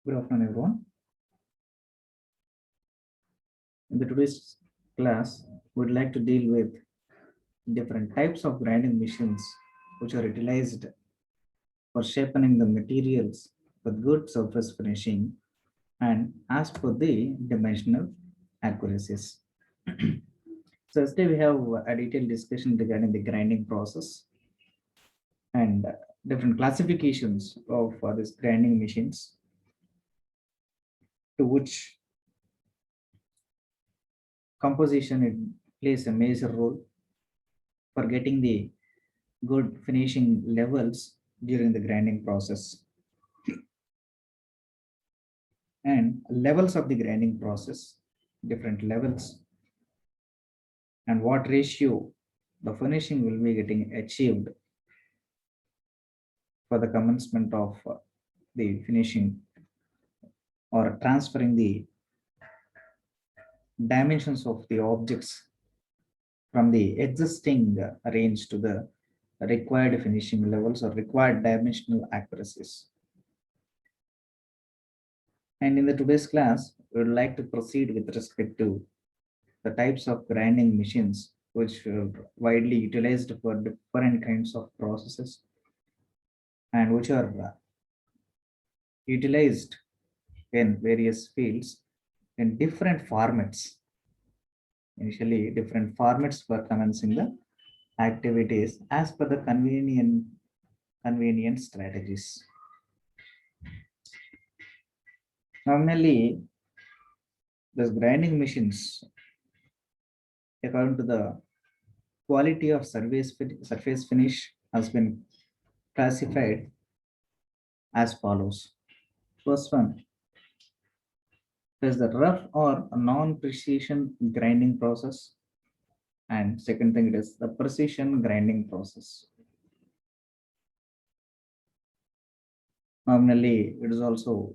Good afternoon, everyone. In the today's class, we'd like to deal with different types of grinding machines which are utilized for shaping the materials with good surface finishing and as per the dimensional accuracies. So yesterday we have a detailed discussion regarding the grinding process and different classifications of these grinding machines to which composition it plays a major role for getting the good finishing levels during the grinding process and levels of the grinding process, different levels, and what ratio the finishing will be getting achieved for the commencement of the finishing or transferring the dimensions of the objects from the existing range to the required finishing levels or required dimensional accuracies. And in the today's class, we would like to proceed with respect to the types of grinding machines which are widely utilized for different kinds of processes and which are utilized in various fields in different formats. Initially, different formats for commencing the activities as per the convenient strategies. Normally, these grinding machines, according to the quality of surface finish, has been classified as follows. First one is the rough or non-precision grinding process, and second thing it is the precision grinding process. Normally, it is also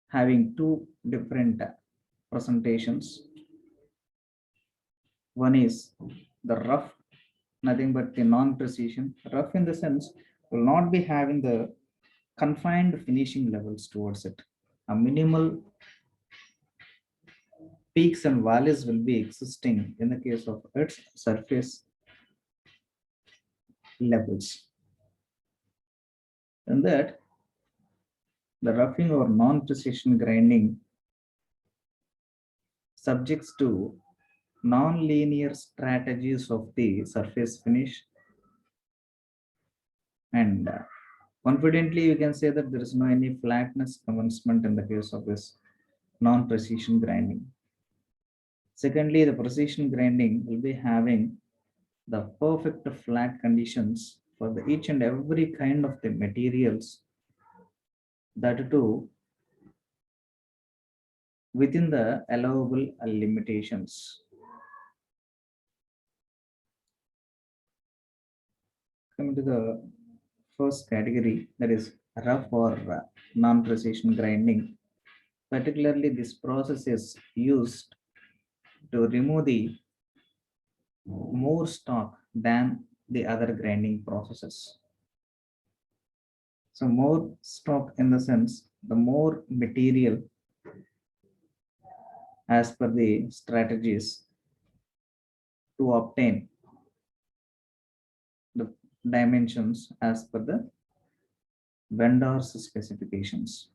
having two different presentations. One is the rough, nothing but the non-precision. Rough in the sense will not be having the confined finishing levels towards it. A minimal peaks and valleys will be existing in the case of its surface levels. And that the roughing or non-precision grinding subjects to non-linear strategies of the surface finish, and confidently you can say that there is no any flatness commencement in the case of this non-precision grinding. Secondly, the precision grinding will be having the perfect flat conditions for the each and every kind of the materials, that too within the allowable limitations. Coming to the first category, that is rough or non-precision grinding. Particularly, this process is used to remove the more stock than the other grinding processes. So more stock in the sense, the more material as per the strategies to obtain the dimensions as per the vendor's specifications.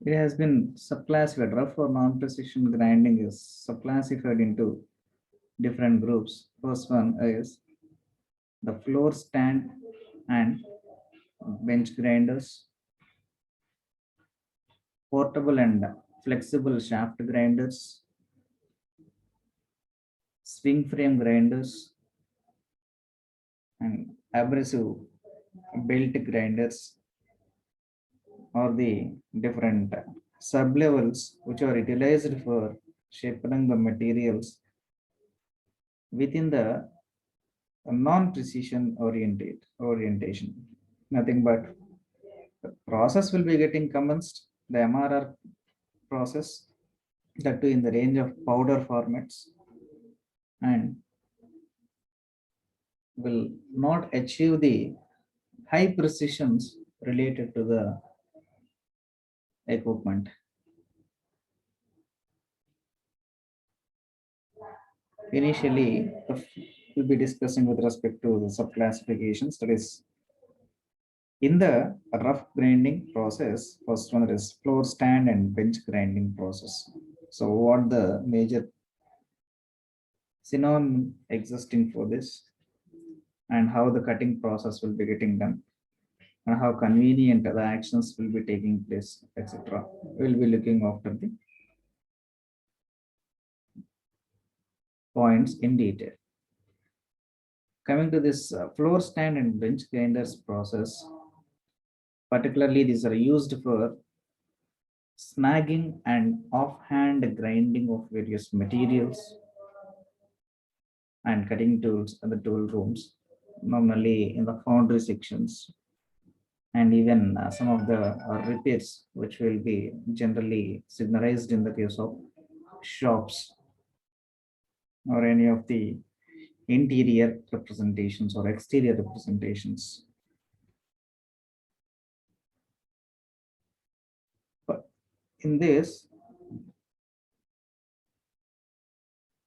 It has been subclassified. Rough or non-precision grinding is subclassified into different groups. First one is the floor stand and bench grinders, portable and flexible shaft grinders, swing frame grinders, and abrasive belt grinders are the different sublevels which are utilized for shaping the materials within the non-precision orientation. Nothing but the process will be getting commenced, the MRR process, that too in the range of powder formats, and will not achieve the high precisions related to the equipment. Initially, we'll be discussing with respect to the subclassifications. That is, in the rough grinding process, first one is floor stand and bench grinding process. So, what the major synonym existing for this, and how the cutting process will be getting done, and how convenient the actions will be taking place, etc. We'll be looking after the points in detail. Coming to this floor stand and bench grinders process, particularly these are used for snagging and offhand grinding of various materials and cutting tools in the tool rooms, normally in the foundry sections, and even some of the repairs, which will be generally signalized in the case of shops or any of the interior representations or exterior representations. But in this,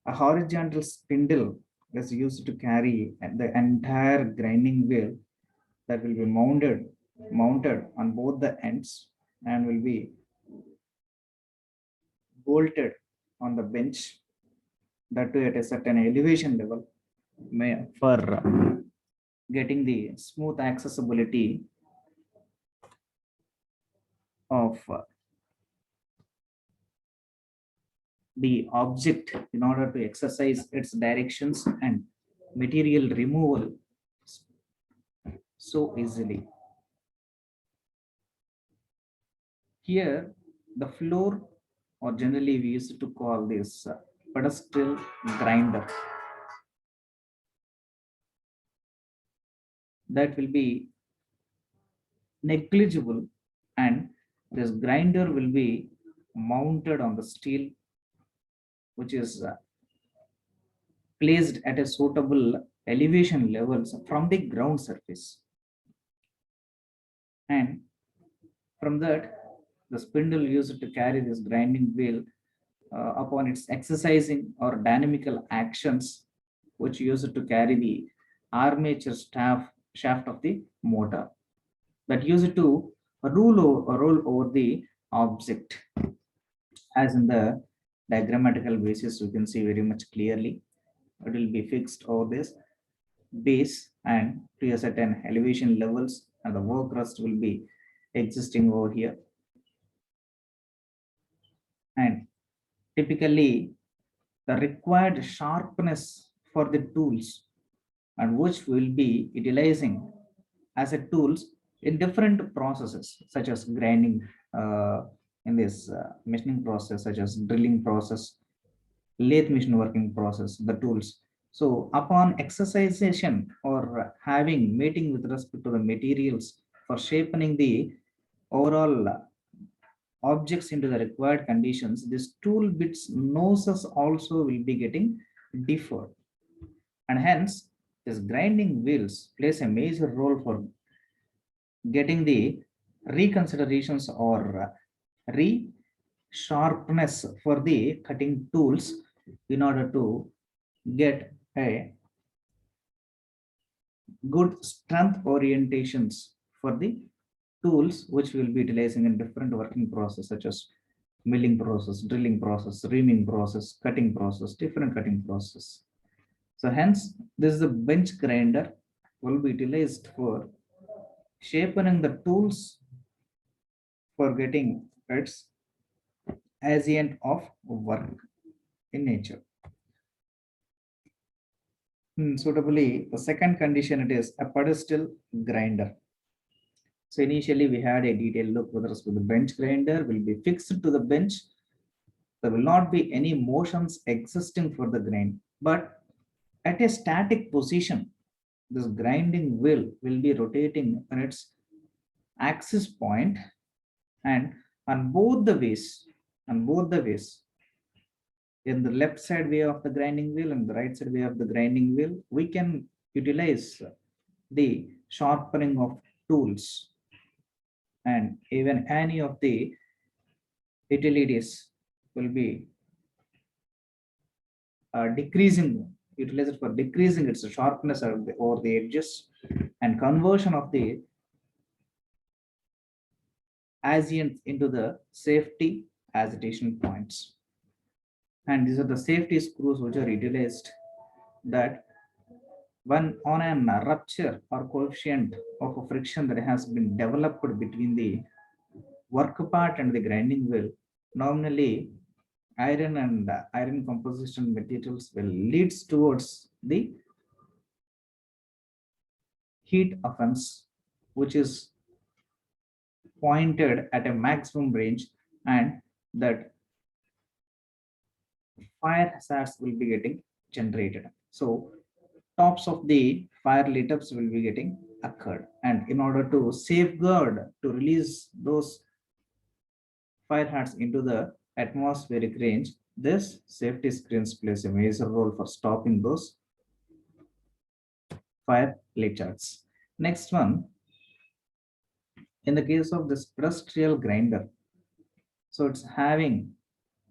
a horizontal spindle is used to carry the entire grinding wheel that will be mounted on both the ends and will be bolted on the bench, that too at a certain elevation level, for getting the smooth accessibility of the object in order to exercise its directions and material removal so easily. Here, the floor, or generally we used to call this pedestal grinder, that will be negligible, and this grinder will be mounted on the steel, which is placed at a suitable elevation levels from the ground surface, and from that the spindle used to carry this grinding wheel upon its exercising or dynamical actions, which used to carry the armature shaft of the motor, that used to roll over the object. As in the diagrammatical basis, you can see very much clearly. It will be fixed over this base and to a certain elevation levels, and the work rust will be existing over here. And typically, the required sharpness for the tools, and which will be utilizing as a tools in different processes, such as grinding, in this machining process, such as drilling process, lathe machine working process, the tools. So upon exercisation or having meeting with respect to the materials for shaping the overall objects into the required conditions, this tool bits noses also will be getting deferred. And hence, this grinding wheels plays a major role for getting the reconsiderations or re-sharpness for the cutting tools in order to get a good strength orientations for the tools, which will be utilizing in different working process, such as milling process, drilling process, reaming process, cutting process, different cutting process. So hence, this is the bench grinder will be utilized for shaping the tools for getting its agent of work in nature. Suitably, the second condition, it is a pedestal grinder. So initially we had a detailed look with respect to the bench grinder will be fixed to the bench. There will not be any motions existing for the grind, but at a static position, this grinding wheel will be rotating on its axis point, and on both the ways, in the left side way of the grinding wheel and the right side way of the grinding wheel, we can utilize the sharpening of tools, and even any of the utilities will be decreasing, utilized for decreasing its sharpness over the edges and conversion of the asients into the safety agitation points. And these are the safety screws which are utilized, that when on a rupture or coefficient of a friction that has been developed between the work part and the grinding wheel, normally iron and iron composition materials will leads towards the heat offense, which is pointed at a maximum range, and that fire hazards will be getting generated. So tops of the fire lit ups will be getting occurred, and in order to safeguard to release those fire hazards into the atmospheric range, this safety screens plays a major role for stopping those fire lit charts. Next one, in the case of this terrestrial grinder, so it's having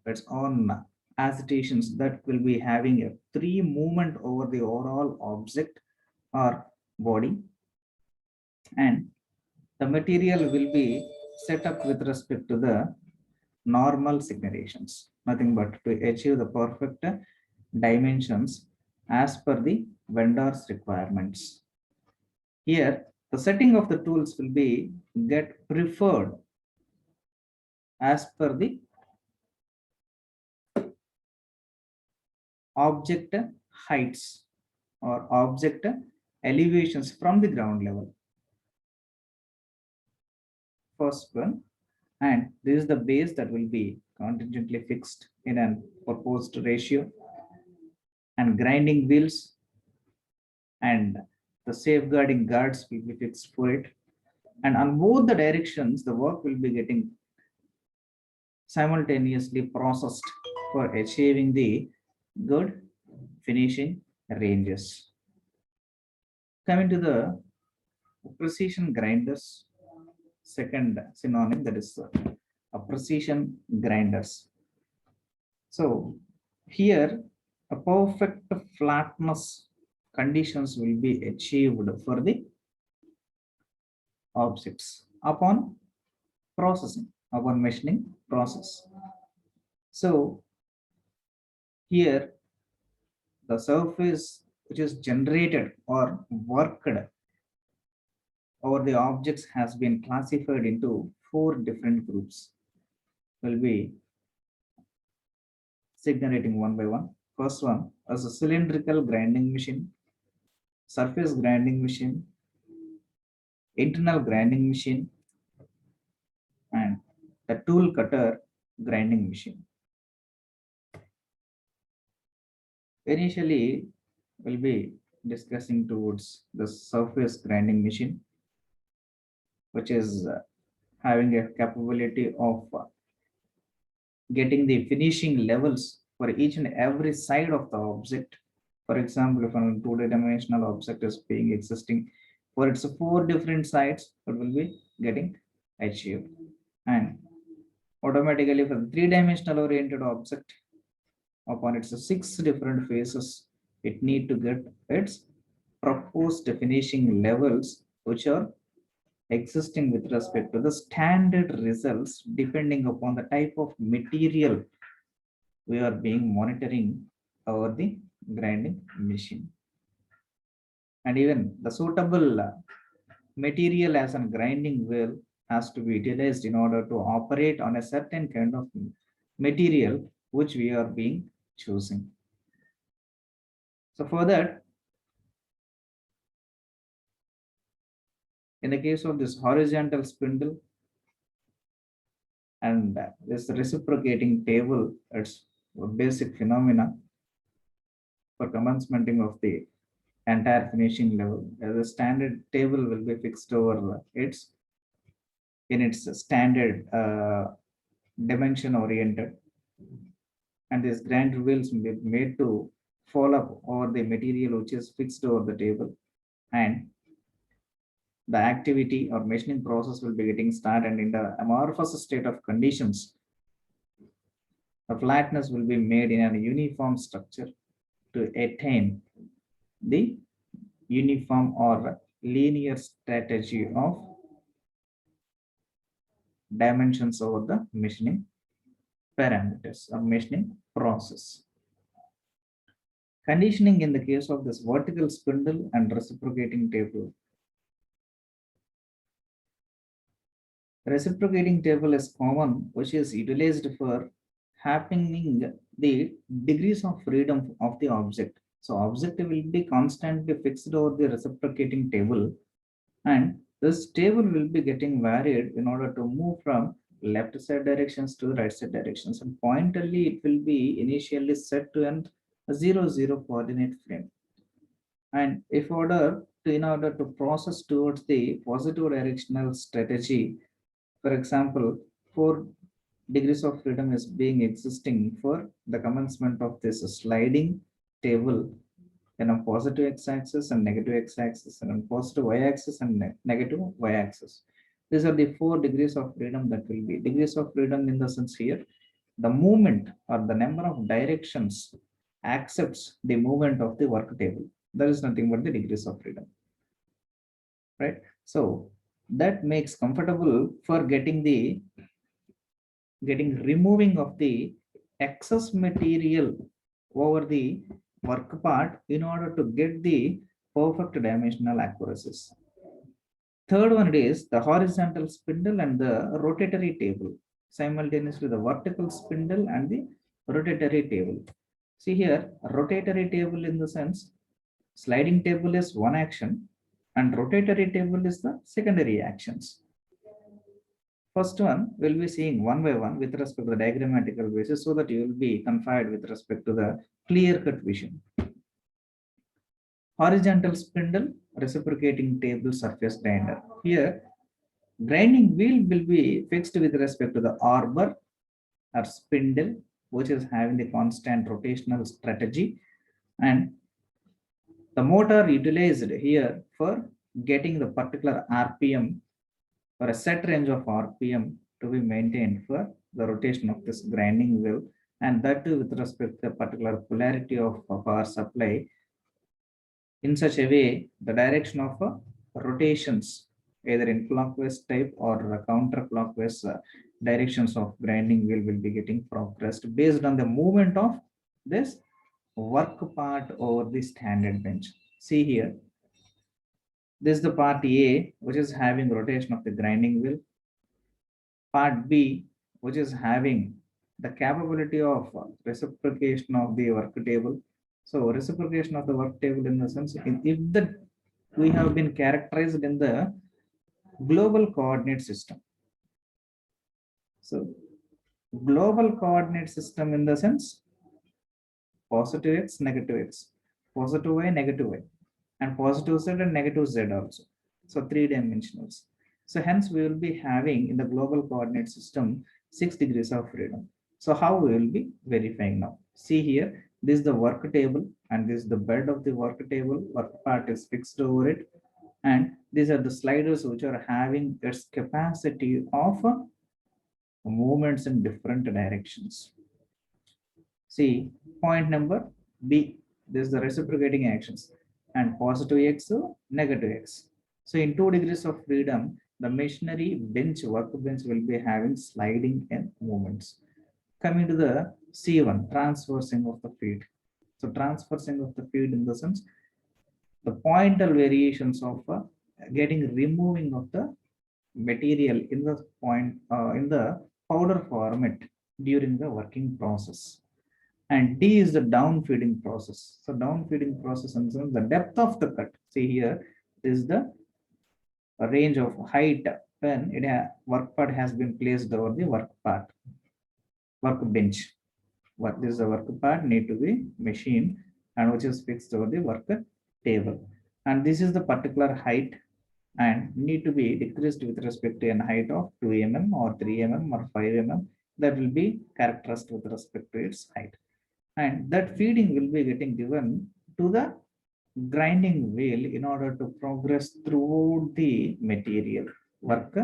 its own agitations that will be having a three movement over the overall object or body, and the material will be set up with respect to the normal significations, nothing but to achieve the perfect dimensions as per the vendor's requirements. Here, the setting of the tools will be get preferred as per the object heights or object elevations from the ground level. First one, and this is the base that will be contingently fixed in an proposed ratio, and grinding wheels and the safeguarding guards will be fixed for it, and on both the directions the work will be getting simultaneously processed for achieving the good finishing ranges. Coming to the precision grinders, second synonym, that is a precision grinders. So here a perfect flatness conditions will be achieved for the objects upon processing, upon machining process. So here the surface which is generated or worked over the objects has been classified into four different groups. Will be signaling one by one. First one as a cylindrical grinding machine, surface grinding machine, internal grinding machine, and the tool cutter grinding machine. Initially, we'll be discussing towards the surface grinding machine, which is having a capability of getting the finishing levels for each and every side of the object. For example, if a two-dimensional object is being existing for its four different sides, it will be getting achieved. And automatically for the three-dimensional oriented object, upon its six different phases, it need to get its proposed finishing levels, which are existing with respect to the standard results depending upon the type of material we are being monitoring over the grinding machine. And even the suitable material as a grinding wheel has to be utilized in order to operate on a certain kind of material which we are being choosing. So for that, in the case of this horizontal spindle and this reciprocating table, it's a basic phenomena for commencementing of the entire finishing level. As a standard table will be fixed over its in its standard dimension oriented, and these grind wheels will be made to fall up over the material which is fixed over the table, and the activity or machining process will be getting started, and in the amorphous state of conditions, the flatness will be made in a uniform structure to attain the uniform or linear strategy of dimensions over the machining parameters or machining process. Conditioning in the case of this vertical spindle and reciprocating table. Reciprocating table is common, which is utilized for happening the degrees of freedom of the object. So object will be constantly fixed over the reciprocating table, and this table will be getting varied in order to move from left side directions to right side directions, and pointedly it will be initially set to an 0, 0 coordinate frame. And if order to in order to process towards the positive directional strategy, for example, 4 degrees of freedom is being existing for the commencement of this sliding table in a positive x-axis and negative x-axis, and on positive y-axis and negative y-axis. These are the 4 degrees of freedom that will be degrees of freedom in the sense here. The movement or the number of directions accepts the movement of the work table. There is nothing but the degrees of freedom, right? So that makes comfortable for getting removing of the excess material over the work part in order to get the perfect dimensional accuracies. Third one is the horizontal spindle and the rotatory table, simultaneously the vertical spindle and the rotatory table. See here, rotatory table in the sense sliding table is one action and rotatory table is the secondary actions. First one will be seeing one by one with respect to the diagrammatical basis so that you will be confined with respect to the clear-cut vision. Horizontal spindle, reciprocating table surface grinder. Here, grinding wheel will be fixed with respect to the arbor or spindle, which is having the constant rotational strategy, and the motor utilized here for getting the particular RPM or a set range of RPM to be maintained for the rotation of this grinding wheel, and that too with respect to the particular polarity of power supply in such a way the direction of rotations either in clockwise type or counterclockwise directions of grinding wheel will be getting progressed based on the movement of this work part over the standard bench. See here, this is the part A, which is having rotation of the grinding wheel. Part B, which is having the capability of reciprocation of the work table. So reciprocation of the work table in the sense, if the we have been characterized in the global coordinate system. So global coordinate system in the sense positive x, negative x, positive y, negative y, and positive z and negative z also. So 3 dimensionals. So hence we will be having in the global coordinate system 6 degrees of freedom. So how we will be verifying now? See here, this is the work table and this is the bed of the work table. Work part is fixed over it, and these are the sliders which are having its capacity of movements in different directions. See point number B, this is the reciprocating actions and positive x, negative x. So in 2 degrees of freedom, the machinery bench, workbench will be having sliding and movements. Coming to the C1, transversing of the feed. So transversing of the feed in the sense, the pointal variations of getting removing of the material in the in the powder format during the working process. And D is the down feeding process. So down feeding process and the depth of the cut. See here, this is the range of height when work part has been placed over the workbench. What is the work part need to be machined and which is fixed over the work table. And this is the particular height and need to be decreased with respect to an height of 2 mm or 3 mm or 5 mm that will be characterized with respect to its height. and that feeding will be getting given to the grinding wheel in order to progress throughout the work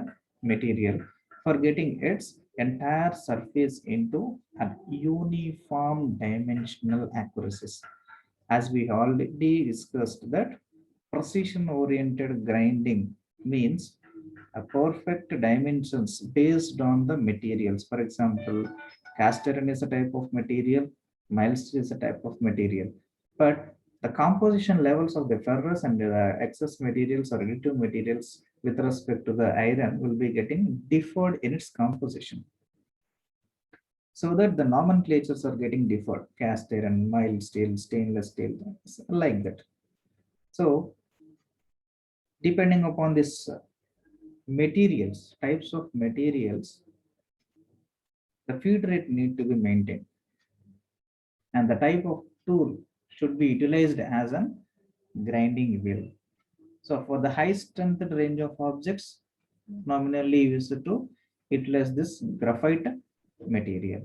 material for getting its entire surface into a uniform dimensional accuracies. As we already discussed that precision oriented grinding means a perfect dimensions based on the materials. For example, cast iron is a type of material, mild steel is a type of material, but the composition levels of the ferrous and the excess materials or additive materials with respect to the iron will be getting differed in its composition, so that the nomenclatures are getting differed: cast iron, mild steel, stainless steel, like that. So depending upon this materials, types of materials, the feed rate need to be maintained, and the type of tool should be utilized as a grinding wheel. So for the high strength range of objects, nominally used to utilize this graphite material.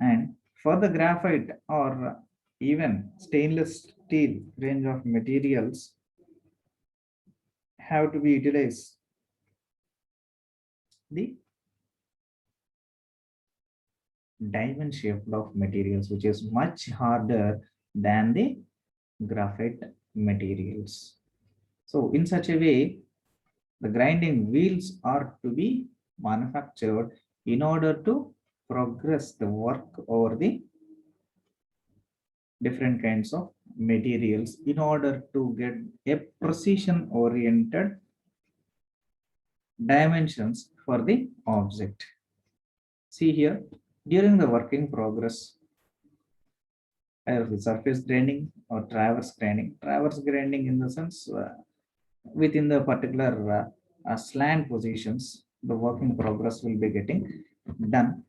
And for the graphite or even stainless steel range of materials have to be utilized the diamond shaped of materials, which is much harder than the graphite materials. So in such a way, the grinding wheels are to be manufactured in order to progress the work over the different kinds of materials in order to get a precision oriented dimensions for the object. See here, during the working progress, surface grinding or traverse grinding. Traverse grinding in the sense within the particular slant positions, the working progress will be getting done.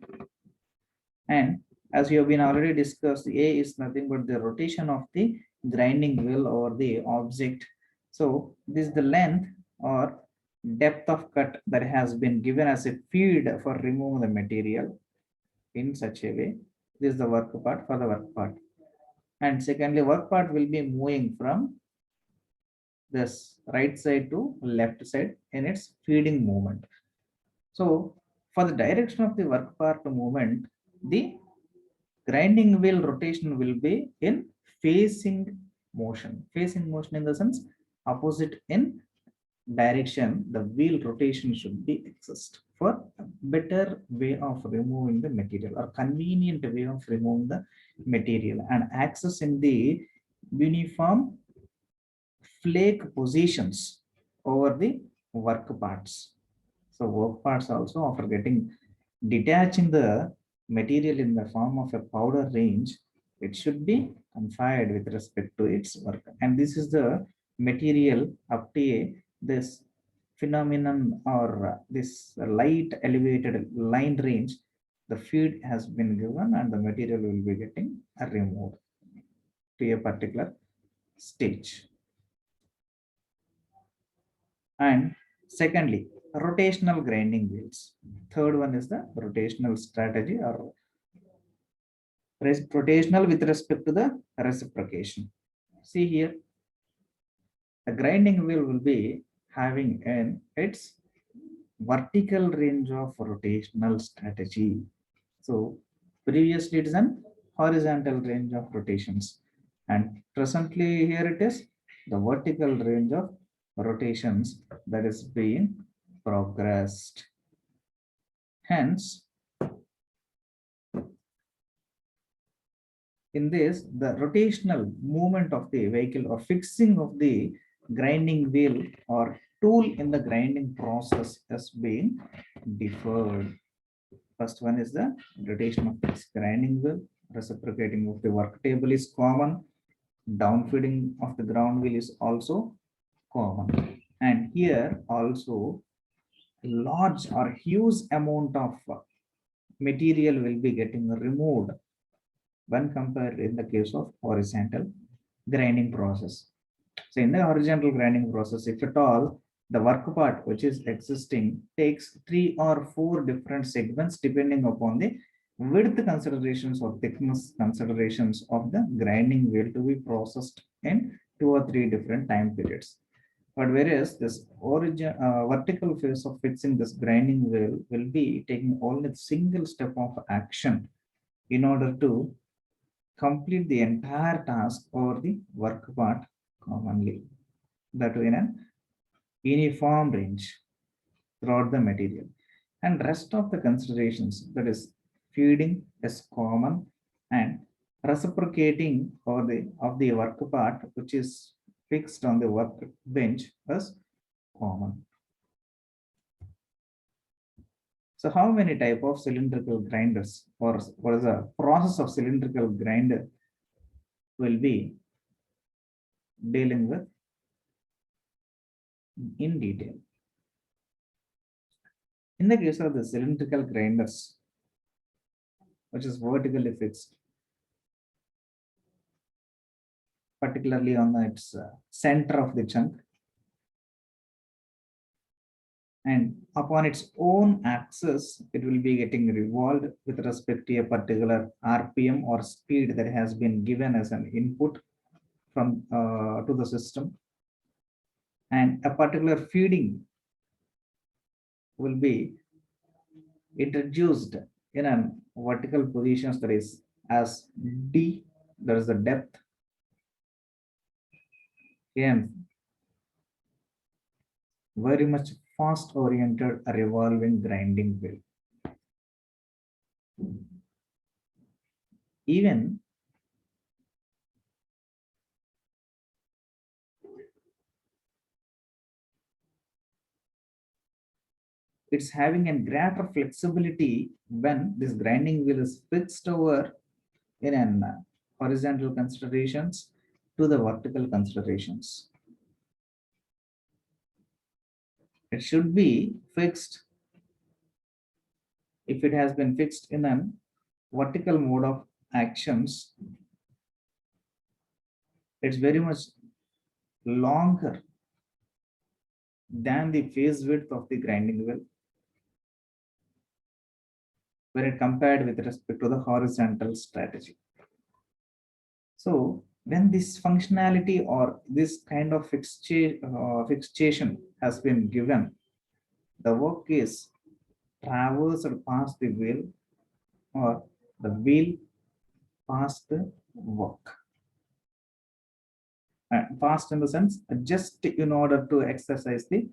And as you have been already discussed, A is nothing but the rotation of the grinding wheel over the object. So this is the length or depth of cut that has been given as a feed for remove the material in such a way. This is the work part for the work part. And secondly, work part will be moving from this right side to left side in its feeding movement. So for the direction of the work part movement, the grinding wheel rotation will be in facing motion. Facing motion in the sense opposite in direction, the wheel rotation should be exist for a better way of removing the material or convenient way of removing the material and access in the uniform flake positions over the work parts. So work parts also after getting detaching the material in the form of a powder range, it should be confined with respect to its work. And this is the material up to this phenomenon or this light elevated line range, the feed has been given and the material will be getting removed to a particular stage. And secondly, rotational grinding wheels. Third one is the rotational strategy or rotational with respect to the reciprocation. See here, the grinding wheel will be having in its vertical range of rotational strategy. So previously it is an horizontal range of rotations, and presently here it is the vertical range of rotations that is being progressed. Hence, in this, the rotational movement of the vehicle or fixing of the grinding wheel or tool in the grinding process is being deferred. First one is the rotation of this grinding wheel, reciprocating of the work table is common, downfeeding of the ground wheel is also common. And here also large or huge amount of material will be getting removed when compared in the case of horizontal grinding process. So in the horizontal grinding process, if at all the work part which is existing takes 3 or 4 different segments depending upon the width considerations or thickness considerations of the grinding wheel to be processed in 2 or 3 different time periods. But whereas this origin vertical phase of fixing this grinding wheel will be taking only a single step of action in order to complete the entire task or the work part commonly, that in an uniform range throughout the material. And rest of the considerations, that is feeding is common, and reciprocating or the of the work part which is fixed on the workbench is common. So how many type of cylindrical grinders or what is the process of cylindrical grinder will be dealing with in detail. In the case of the cylindrical grinders, which is vertically fixed, particularly on its center of the chunk, and upon its own axis, it will be getting revolved with respect to a particular RPM or speed that has been given as an input from to the system, and a particular feeding will be introduced in a vertical positions, that is as D, there is the depth, and very much fast oriented revolving grinding wheel. Even it's having a greater flexibility when this grinding wheel is fixed over in an horizontal considerations to the vertical considerations. It should be fixed. If it has been fixed in an vertical mode of actions, it's very much longer than the phase width of the grinding wheel when it compared with respect to the horizontal strategy. So when this functionality or this kind of fixation has been given, the work is traversed past the wheel or the wheel past the work. Fast in the sense just in order to exercise the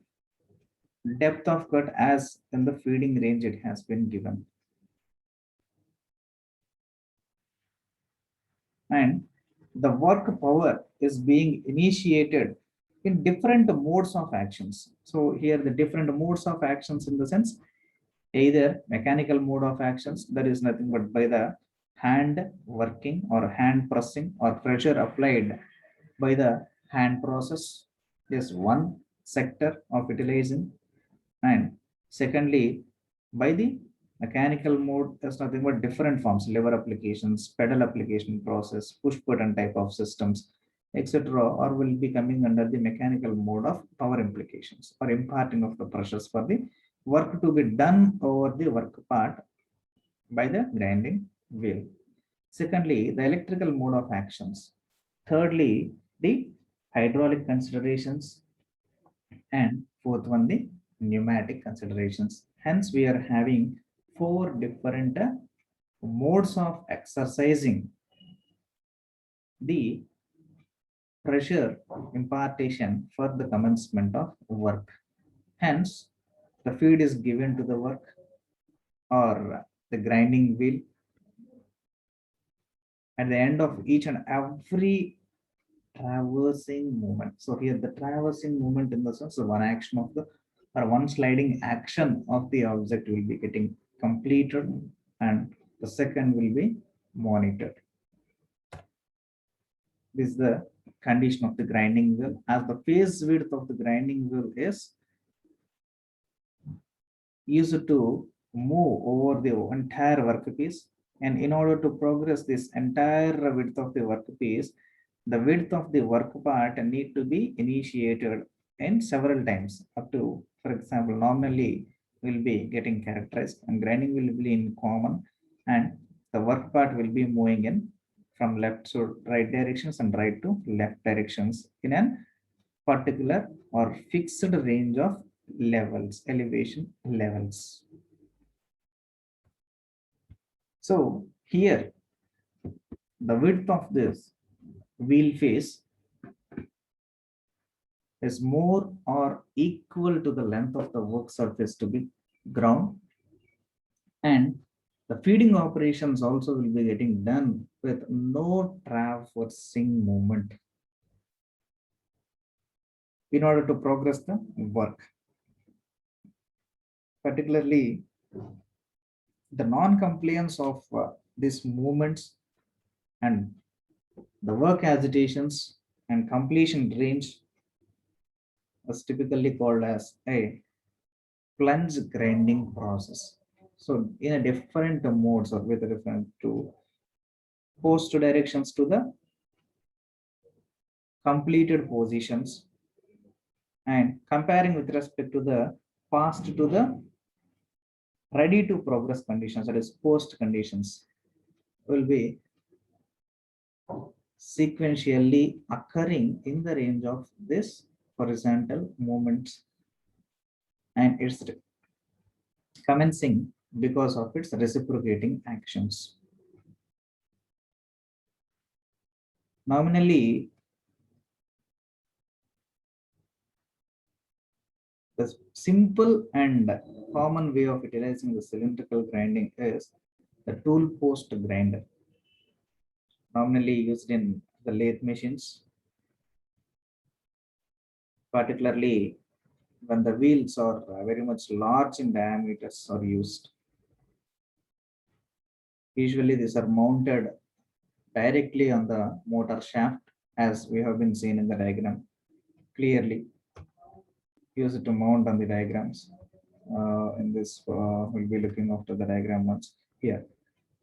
depth of cut as in the feeding range it has been given. And the work power is being initiated in different modes of actions. So here the different modes of actions in the sense either mechanical mode of actions, that is nothing but by the hand working or hand pressing or pressure applied by the hand process is one sector of utilizing, and secondly by the mechanical mode is nothing but different forms, lever applications, pedal application process, push button type of systems, etc., or will be coming under the mechanical mode of power implications or imparting of the pressures for the work to be done over the work part by the grinding wheel. Secondly, the electrical mode of actions. Thirdly, the hydraulic considerations, and fourth one, the pneumatic considerations. Hence, we are having four different modes of exercising the pressure impartation for the commencement of work. Hence, the feed is given to the work or the grinding wheel at the end of each and every traversing movement. So here the traversing movement in the sense of one action of the or one sliding action of the object will be getting completed and the second will be monitored. This is the condition of the grinding wheel, as the phase width of the grinding wheel is used to move over the entire workpiece, and in order to progress this entire width of the workpiece, the width of the work part need to be initiated in several times up to, for example, normally will be getting characterized and grinding will be in common, and the work part will be moving in from left to right directions and right to left directions in a particular or fixed range of levels, elevation levels. So here the width of this wheel face is more or equal to the length of the work surface to be ground, and the feeding operations also will be getting done with no traversing movement in order to progress the work. Particularly the non-compliance of these movements and the work agitations and completion range is typically called as a plunge grinding process. So in a different modes or with reference to post directions to the completed positions and comparing with respect to the past to the ready to progress conditions, that is post conditions, will be sequentially occurring in the range of this horizontal movements, and it's commencing because of its reciprocating actions. Nominally, the simple and common way of utilizing the cylindrical grinding is the tool post grinder, nominally used in the lathe machines, particularly when the wheels are very much large in diameters are used. Usually these are mounted directly on the motor shaft, as we have been seen in the diagram clearly. Use it to mount on the diagrams. In this, we'll be looking after the diagram once here,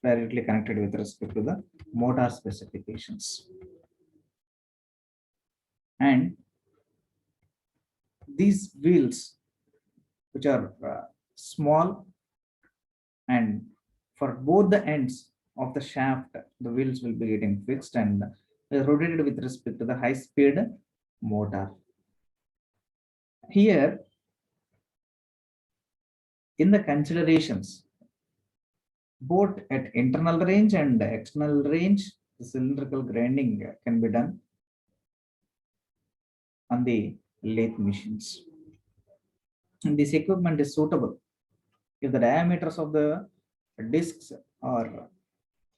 directly connected with respect to the motor specifications. And these wheels, which are small, and for both the ends of the shaft, the wheels will be getting fixed and rotated with respect to the high speed motor. Here, in the considerations, both at internal range and external range, the cylindrical grinding can be done on the lathe machines. And this equipment is suitable if the diameters of the discs or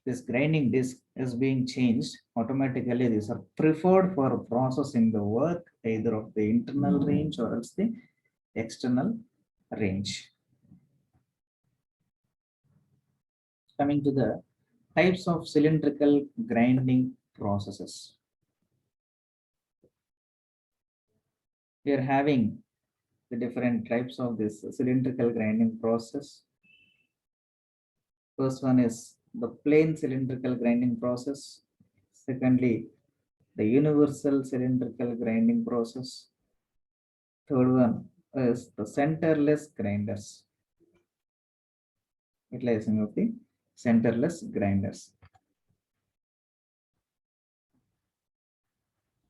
this grinding disc is being changed automatically. These are preferred for processing the work either of the internal range or else the external range. Coming to the types of cylindrical grinding processes. We are having the different types of this cylindrical grinding process. First one is the plain cylindrical grinding process. Secondly, the universal cylindrical grinding process. Third one is the centerless grinders. Utilizing of the centerless grinders.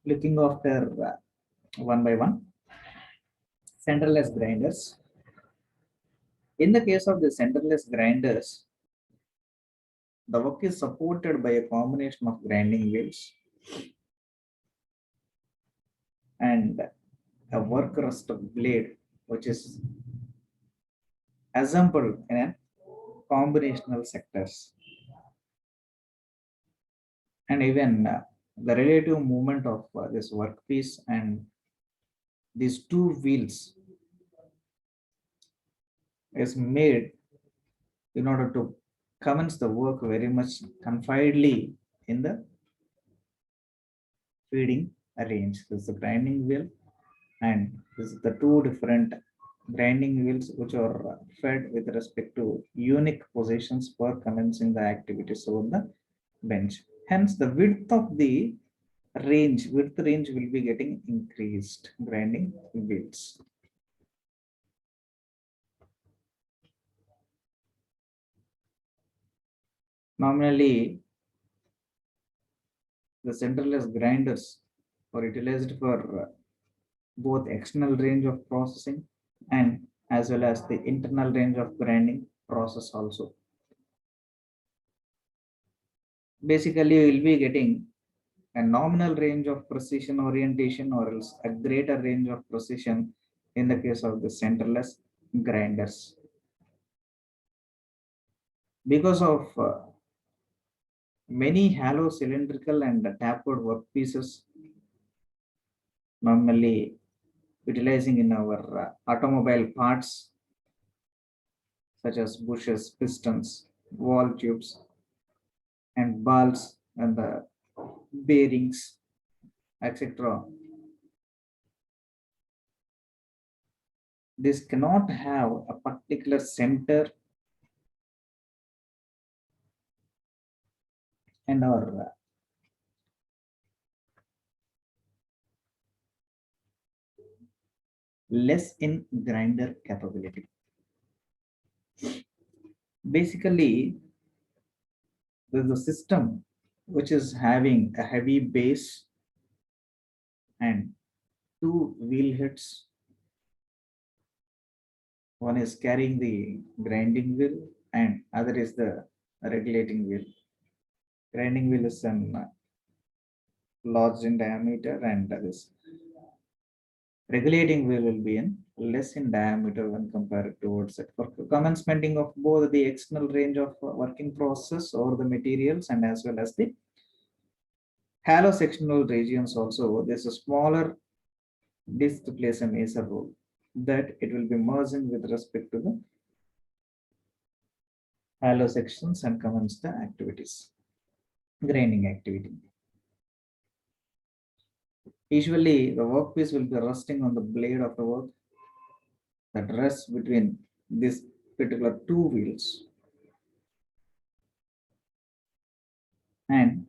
Looking after one by one. Centerless grinders. In the case of the centerless grinders, the work is supported by a combination of grinding wheels and a work rest blade, which is assembled in a combinational sectors. And even the relative movement of this workpiece and these two wheels is made in order to commence the work very much confinedly in the feeding range. This is the grinding wheel, and this is the two different grinding wheels which are fed with respect to unique positions for commencing the activities over the bench. Hence, the width of the width range will be getting increased. Grinding wheels. Nominally, the centerless grinders are utilized for both external range of processing and as well as the internal range of grinding process also. Basically, you will be getting a nominal range of precision orientation or else a greater range of precision in the case of the centerless grinders. Because of many hollow cylindrical and tapered workpieces normally utilizing in our automobile parts such as bushes, pistons, wall tubes, and balls and the bearings, etc. This cannot have a particular center and or less in grinder capability. Basically, there's a system which is having a heavy base and two wheel heads. One is carrying the grinding wheel and other is the regulating wheel. Grinding wheel is an large in diameter and this regulating wheel will be in less in diameter when compared towards it. For commencement of both the external range of working process or the materials and as well as the hollow sectional regions also, there's a smaller disc plays a major role that it will be merging with respect to the hollow sections and commence the activities, grinding activity. Usually, the workpiece will be resting on the blade of the work that rests between these particular two wheels. And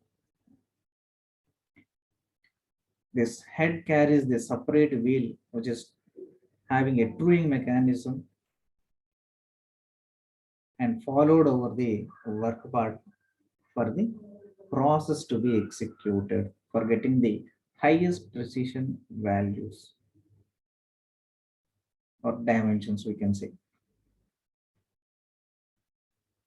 this head carries the separate wheel, which is having a truing mechanism and followed over the work part for the process to be executed for getting the highest precision values or dimensions, we can say.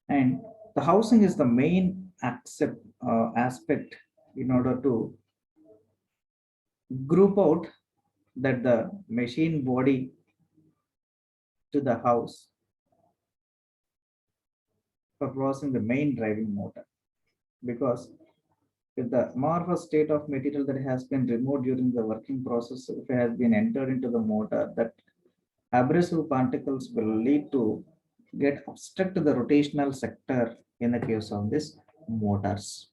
And the housing is the main aspect in order to group out that the machine body to the house for processing the main driving motor. Because if the amorphous state of material that has been removed during the working process, if it has been entered into the motor, that abrasive particles will lead to get obstruct the rotational sector in the case of this motors.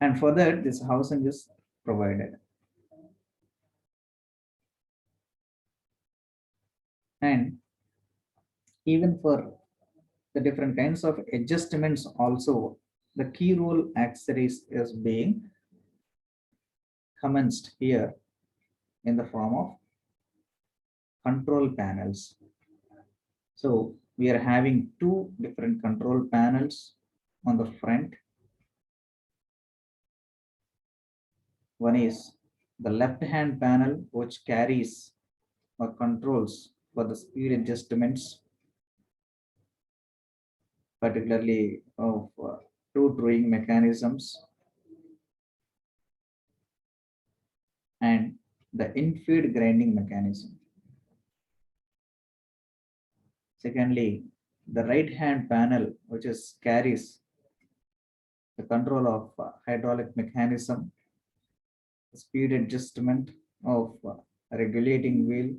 And for that, this housing is provided. And even for the different kinds of adjustments also, the key role accessories is being commenced here in the form of control panels. So we are having two different control panels on the front. One is the left hand panel, which carries or controls for the speed adjustments, particularly of two drawing mechanisms and the in-feed grinding mechanism. Secondly, the right hand panel, which is carries the control of hydraulic mechanism, speed adjustment of regulating wheel,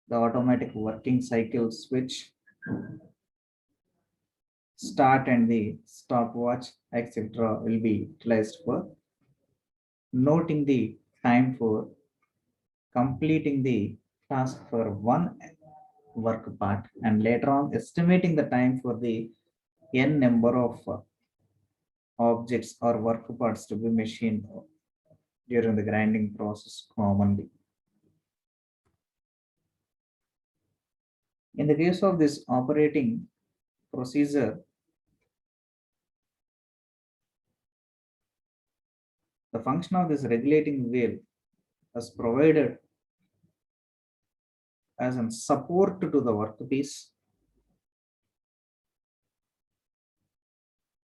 the automatic working cycle switch, start and the stopwatch, etc. will be utilized for noting the time for completing the task for one work part and later on estimating the time for the n number of objects or work parts to be machined during the grinding process commonly. In the case of this operating procedure, the function of this regulating wheel is provided as a support to the workpiece.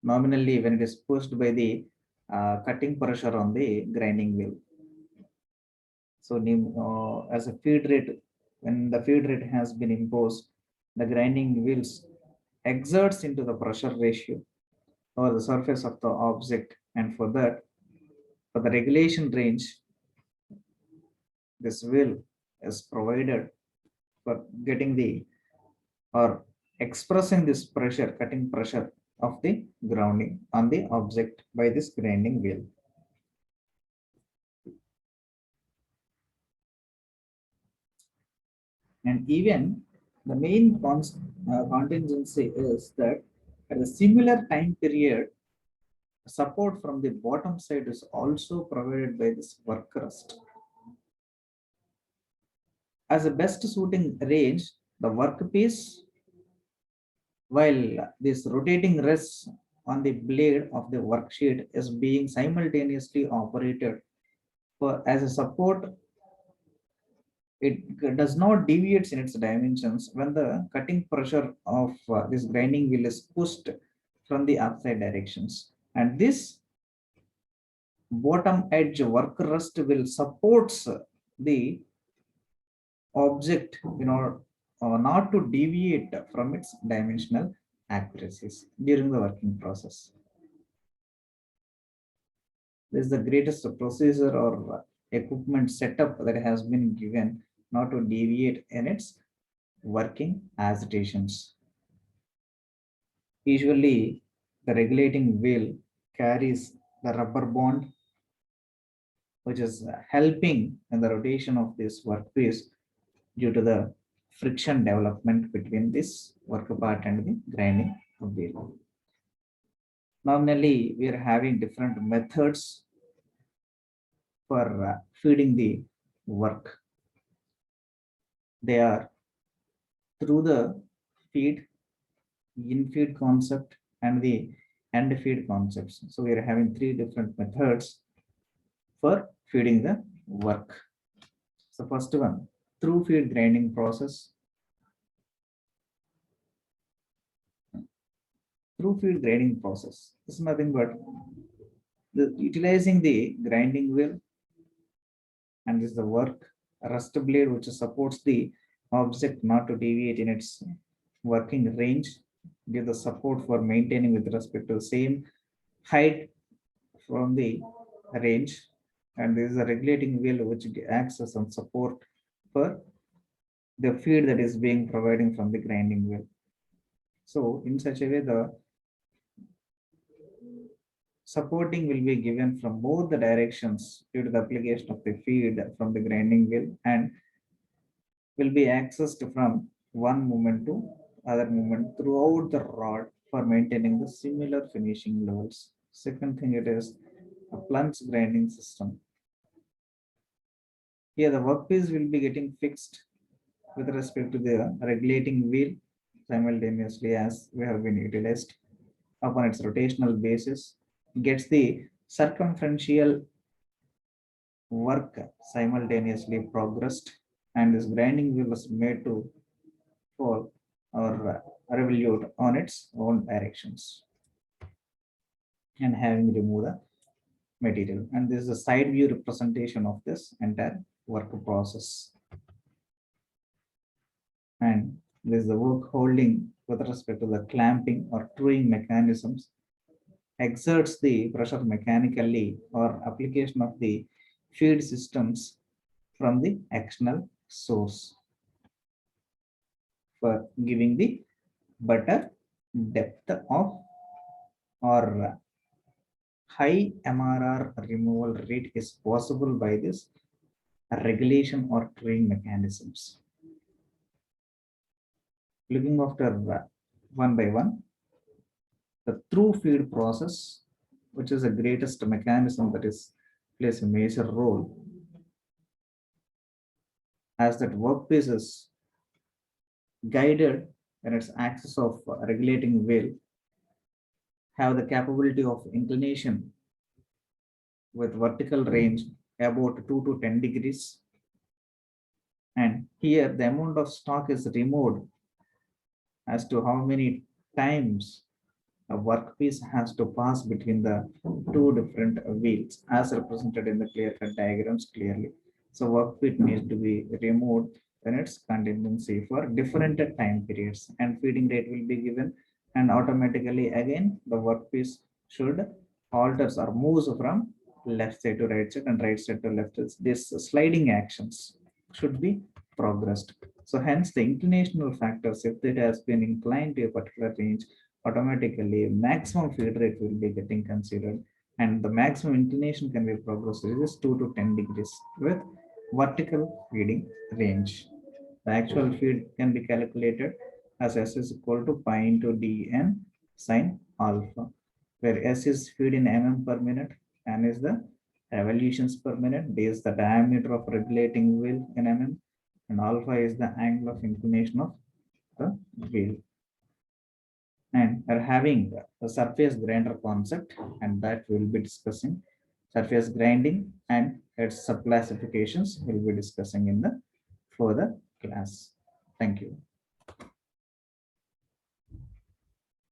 Nominally, when it is pushed by the cutting pressure on the grinding wheel. So, as a feed rate, when the feed rate has been imposed, the grinding wheels exerts into the pressure ratio over the surface of the object, and for that, for the regulation range, this wheel is provided for getting the or expressing this pressure, cutting pressure of the grounding on the object by this grinding wheel. And even the main contingency is that at a similar time period, support from the bottom side is also provided by this work rest. As a best suiting range, the workpiece, while this rotating rests on the blade of the worksheet, is being simultaneously operated for as a support. It does not deviates in its dimensions when the cutting pressure of this grinding wheel is pushed from the upside directions, and this bottom edge work rest will supports the object not to deviate from its dimensional accuracies during the working process. This is the greatest procedure or equipment setup that has been given not to deviate in its working agitations. Usually, the regulating wheel carries the rubber bond, which is helping in the rotation of this workpiece due to the friction development between this work part and the grinding wheel. Normally, we are having different methods for feeding the work. They are through the feed, in-feed concept, and the end-feed concepts. So we are having three different methods for feeding the work. So first one, through feed grinding process. Through feed grinding process is nothing but utilizing the grinding wheel, and this is the work rust blade which supports the object not to deviate in its working range, give the support for maintaining with respect to the same height from the range, and this is a regulating wheel which acts as some support for the feed that is being providing from the grinding wheel. So in such a way, the supporting will be given from both the directions due to the application of the feed from the grinding wheel, and will be accessed from one movement to other movement throughout the rod for maintaining the similar finishing levels. Second thing, it is a plunge grinding system. Here the workpiece will be getting fixed with respect to the regulating wheel simultaneously as we have been utilized upon its rotational basis, gets the circumferential work simultaneously progressed, and this grinding wheel was made to fall or revolute on its own directions and having removed the material. And this is a side view representation of this entire work process. And this is the work holding with respect to the clamping or truing mechanisms exerts the pressure mechanically or application of the feed systems from the external source for giving the better depth of or high MRR removal rate is possible by this regulation or truing mechanisms. Looking after one by one, the through feed process, which is the greatest mechanism that is plays a major role, as that workpiece is guided in its axis of regulating wheel, have the capability of inclination with vertical range about 2 to 10 degrees. And here the amount of stock is removed as to how many times a workpiece has to pass between the two different wheels as represented in the clear cut diagrams clearly. So workpiece needs to be removed when its contingency for different time periods, and feeding rate will be given, and automatically again the workpiece should alters or moves from left side to right side and right side to left side. This sliding actions should be progressed. So hence the inclinational factors, if it has been inclined to a particular range, automatically maximum feed rate will be getting considered, and the maximum inclination can be progressed is 2 to 10 degrees with vertical feeding range. The actual feed can be calculated as S is equal to pi into dn sine alpha, where S is feed in mm per minute, n is the revolutions per minute, d is the diameter of regulating wheel in mm, and alpha is the angle of inclination of the wheel. And are having the surface grinder concept, and that we'll be discussing surface grinding and its subclassifications we'll be discussing in the further class. Thank you.